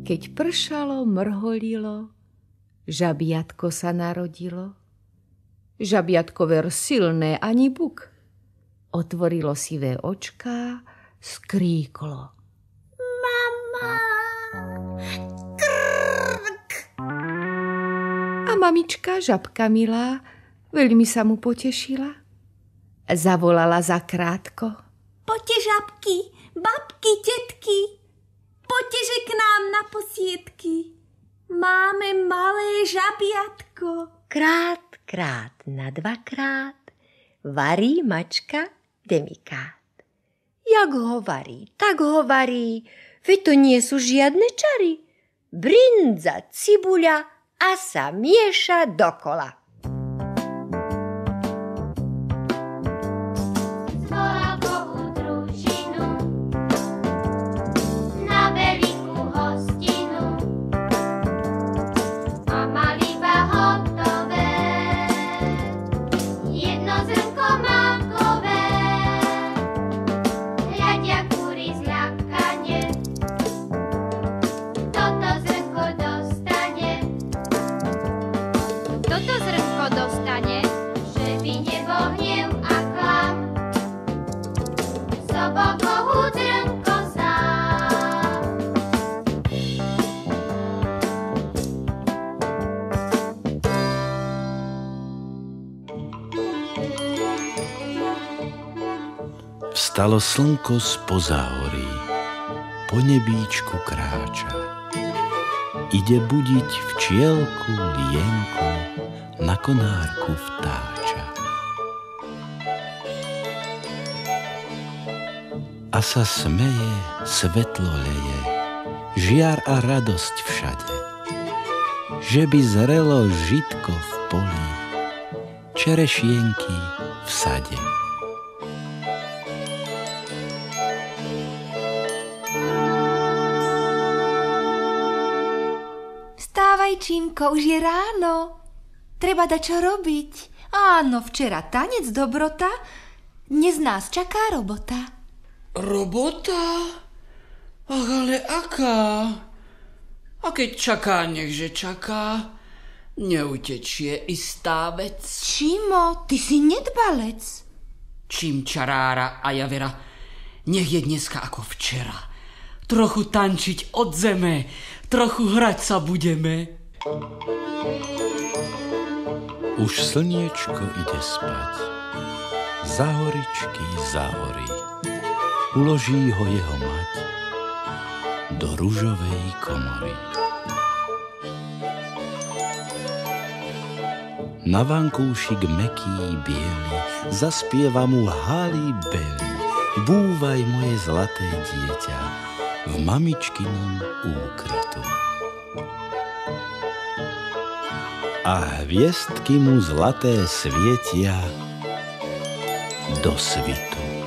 Keď pršalo, mrholilo, žabiatko sa narodilo. Žabiatko ver silné ani buk. Otvorilo sivé očká, skríklo. Mama! Krk! A mamička, žabka milá, veľmi sa mu potešila. Zavolala zakrátko. Poďte, žabky, babky, tetky, poďte, že k nám na posiedky. Máme malé žabiatko. Krát, krát na dvakrát varí mačka demikát. Jak ho varí, tak ho varí, veď to nie sú žiadne čary. Brinza, cibuľa a sa mieša dokola. Vstalo slnko spoza horí, po nebíčku kráča. Ide budiť včielku, lienku, na konárku vtáča. A sa smeje, svetlo leje, žiar a radosť všade. Že by zrelo žitko v poli, čerešienky v sade. Čímko, už je ráno. Treba dať čo robiť. Áno, včera tanec, dobrota. Dnes nás čaká robota. Robota? Ach, ale aká? A keď čaká, nechže čaká. Neutečie istá vec. Čimo, ty si nedbalec. Čím čarára a javera, nech je dneska ako včera. Trochu tančiť od zeme, trochu hrať sa budeme. Už slniečko ide spať, za horičky, za hory. Uloží ho jeho mať do ružovej komory. Na vankúšik meký biely zaspieva mu halí bely. Búvaj, moje zlaté dieťa, v mamičkinom úkrytu. A hviezdky mu zlaté svietia do svitu.